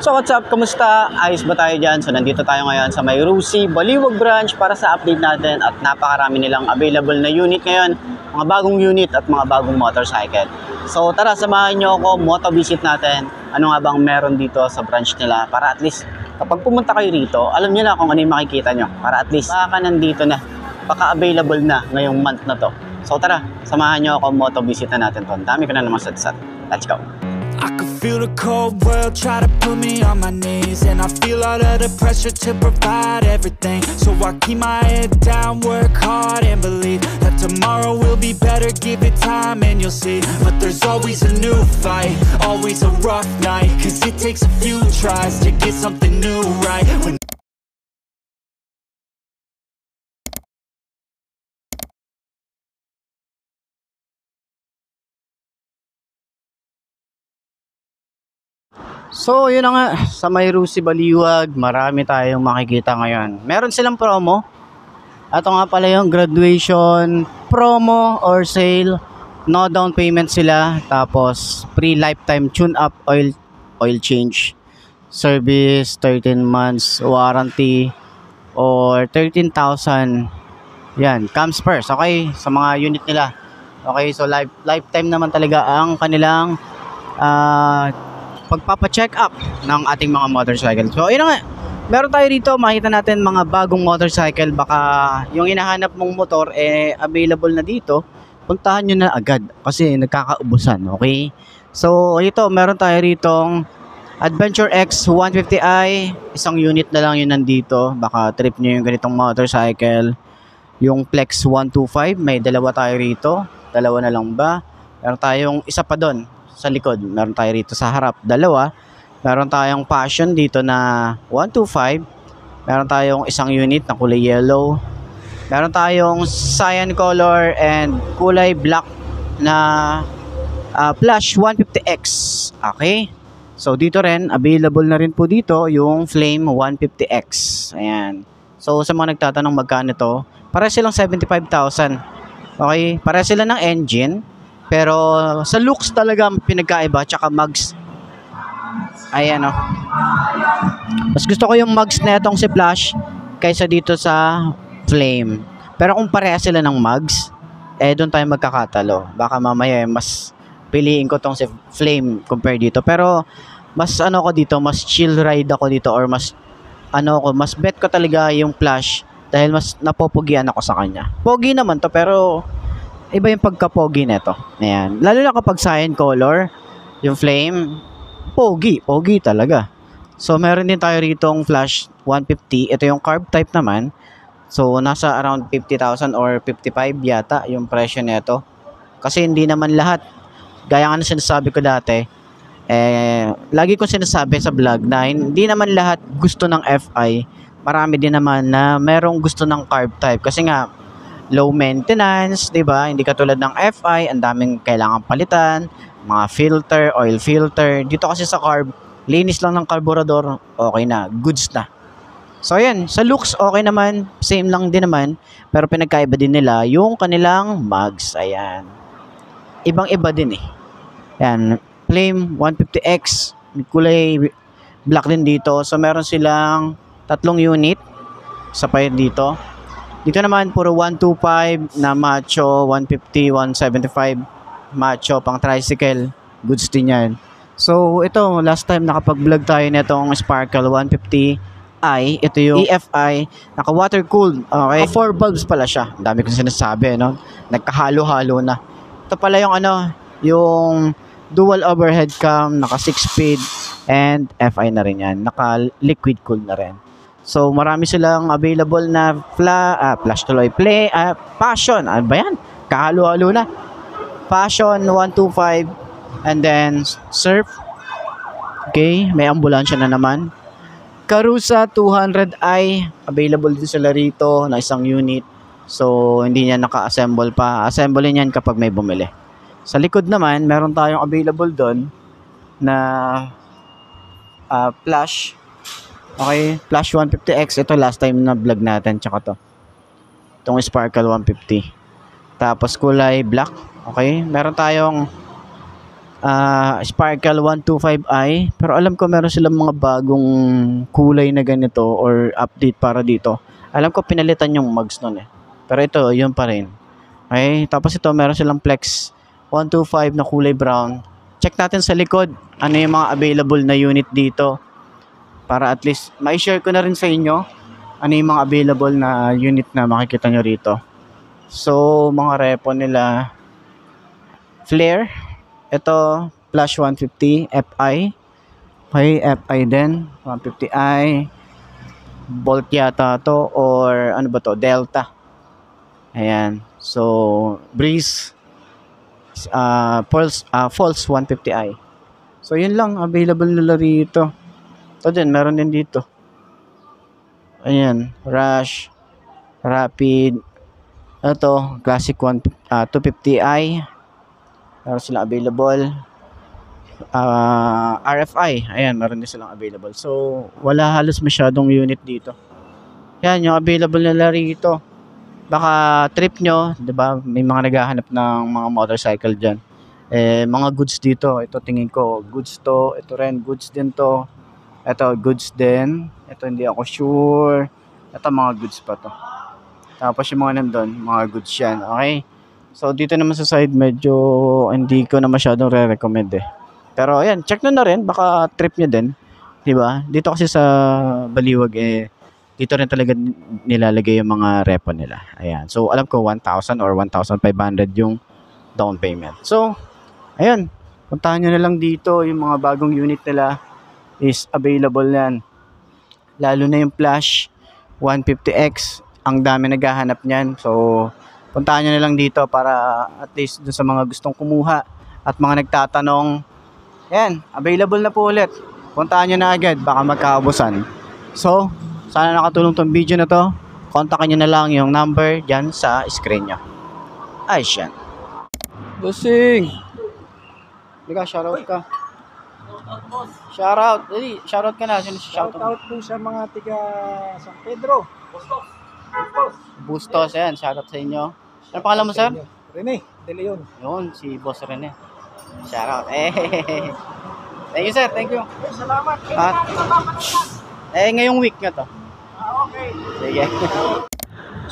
So what's up? Kamusta? Ayos ba tayo dyan? So nandito tayo ngayon sa may Rusi, Baliwag branch para sa update natin at napakarami nilang available na unit ngayon, mga bagong unit at mga bagong motorcycle. So tara, samahan nyo ako, moto visit natin. Ano nga bang meron dito sa branch nila para at least kapag pumunta kayo rito, alam nyo na kung ano yung makikita nyo. Para at least baka nandito na, baka available na ngayong month na to. So tara, samahan nyo ako, moto visit na natin to. Dami ko na naman satsat. Let's go! I can feel the cold world try to put me on my knees, and I feel all of the pressure to provide everything. So I keep my head down, work hard and believe that tomorrow will be better. Give it time and you'll see. But there's always a new fight, always a rough night, cause it takes a few tries to get something new right. So, yun na nga, sa may Rusi Baliwag, marami tayong makikita ngayon. Meron silang promo. Ito nga pala yung graduation promo or sale. No down payment sila. Tapos, free lifetime tune-up oil change. Service, 13 months, warranty, or 13,000. Yan, comes first. Okay, sa mga unit nila. Okay, so lifetime naman talaga ang kanilang pagpapa-check up ng ating mga motorcycle. So, yun nga. Meron tayo dito, makita natin mga bagong motorcycle. Baka yung hinahanap mong motor, available na dito. Puntahan nyo na agad kasi nagkakaubusan, okay? So, ito, meron tayo ritong Adventure X 150i. Isang unit na lang yun nandito. Baka trip nyo yung ganitong motorcycle. Yung Flex 125, may dalawa tayo rito. Dalawa na lang ba? Meron tayong isa pa doon sa likod. Meron tayo rito sa harap, dalawa. Meron tayong Passion dito na 125. Meron tayong isang unit na kulay yellow. Meron tayong cyan color and kulay black na Flash 150X. Okay? So dito rin, available na rin po dito yung Flame 150X. Ayan. So sa mga nagtatanong magkano to, para silang 75,000. Okay? Para sila ng engine. Pero sa looks talaga pinagkaiba, tsaka mugs. Ayan o. Mas gusto ko yung mugs na itong si Flash kaysa dito sa Flame. Pero kung pareha sila ng mugs, doon tayo magkakatalo. Baka mamaya mas piliin ko tong si Flame compare dito. Pero mas ano ko dito, mas chill ride ako dito, or mas mas bet ko talaga yung Flash dahil mas napopugian ako sa kanya. Pogi naman to, pero iba yung pagka-pogi nito. Ayan. Lalo na kapag cyan color, yung Flame, pogi talaga. So, meron din tayo ritong Flash 150. Ito yung carb type naman. So, nasa around 50,000 or 55 yata yung presyo nito. Kasi hindi naman lahat. Gaya nga na sinasabi ko dati, lagi kong sinasabi sa vlog na hindi naman lahat gusto ng FI. Marami din naman na merong gusto ng carb type. Kasi nga, low maintenance, 'di ba? Hindi katulad ng FI, ang daming kailangan palitan, mga filter, oil filter. Dito kasi sa carb, linis lang ng carburetor, okay na, goods na. So ayan, sa looks okay naman, same lang din naman, pero pinagkaiba din nila yung kanilang mugs. Ayan. Ibang-iba din eh. Ayan, Flame 150X, kulay black din dito. So meron silang tatlong unit. Sa pa dito. Dito naman, puro 125 na macho, 150, 175 macho, pang tricycle. Goods din yan. So, ito, last time nakapag-vlog tayo nitong Sparkle 150i. Ito yung EFI, naka-water-cooled. Okay? 4 bulbs pala siya. Ang dami kong sinasabi, no? Nagkahalo-halo na. Ito pala yung yung dual overhead cam, naka 6-speed, and FI na rin yan. Naka-liquid cooled na rin. So, marami silang available na Flash tuloy, Passion. Ano ba yan? Kahalo-halo na. Passion 125. And then, Surf. Okay, may ambulansya na naman. Karusa 200i. Available din sila rito na isang unit. So, hindi niya naka-assemble pa. Assemble niyan kapag may bumili. Sa likod naman, meron tayong available doon na Flash. Okay, Flash 150X. Ito last time na vlog natin. Tsaka to. Itong Sparkle 150. Tapos kulay black. Okay, meron tayong Sparkle 125i. Pero alam ko meron silang mga bagong kulay na ganito or update para dito. Alam ko pinalitan yung mugs nun eh. Pero ito, yun pa rin. Okay, tapos ito meron silang Flex 125 na kulay brown. Check natin sa likod ano yung mga available na unit dito. Para at least ma-share ko na rin sa inyo ano yung mga available na unit na makikita nyo rito. So, mga repo nila Flare. Ito, Flash 150 FI. Okay, FI din. 150i. Bolt yata to or ano ba to? Delta. Ayan. So, Breeze. False 150i. So, yun lang. Available nila rito. Ito din. Meron din dito. Ayan. Rush. Rapid. Ito. Classic 250i. Meron silang available. RFI. Ayan, meron din silang available. So, wala halos masyadong unit dito. Yan, yung available nila rito. Baka trip nyo, di ba? May mga naghahanap ng mga motorcycle dyan. Mga goods dito. Ito tingin ko, goods to. Ito rin, goods din to. Ito, goods din. Ito, hindi ako sure. Ito, mga goods pa to. Tapos yung mga nandun, mga goods yan. Okay? So, dito naman sa side, medyo hindi ko na masyadong re-recommend eh. Pero, ayan, check na rin. Baka trip nyo din. Diba? Dito kasi sa Baliwag, dito rin talaga nilalagay yung mga repo nila. Ayan. So, alam ko 1,000 or 1,500 yung down payment. So, ayan. Puntahan nyo na lang dito. Yung mga bagong unit nila is available yan. Lalo na yung Flash 150X. Ang dami naghahanap niyan. So, puntahan nyo na lang dito para at least dun sa mga gustong kumuha at mga nagtatanong, yan, available na po ulit. Puntahan nyo na agad, baka magkakabusan. So, sana nakatulong tong video na to. Kontakin nyo na lang yung number dyan sa screen nyo. Ayos yan. Busing! Liga, shoutout ka. Shoutout. Dali, shoutout ka na. Shoutout po sa mga tiga San Pedro. Bustos, yan. Shoutout sa inyo. Ano pangalan mo, sir? Rene De Leon. Yun, si Boss Rene. Shoutout. Thank you, sir. Thank you. Salamat. Ngayong week na to. Okay. Sige.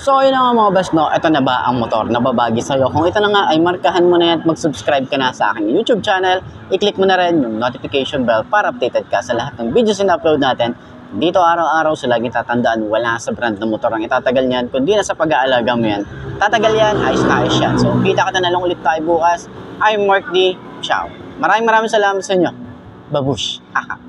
So, yun na nga mga boss, no? Ito na ba ang motor na babagi sa'yo? Kung ito na nga, ay markahan mo na yan at mag-subscribe ka na sa aking YouTube channel. I-click mo na rin yung notification bell para updated ka sa lahat ng videos na upload natin. Dito araw-araw sa laging tatandaan, wala sa brand ng motor ang itatagal niyan, kundi na sa pag-aalaga mo yan. Tatagal yan, ayos na ayos yan. So, kita na lang ulit tayo bukas. I'm Mark D. Ciao. Maraming salamat sa inyo. Babush. Haha.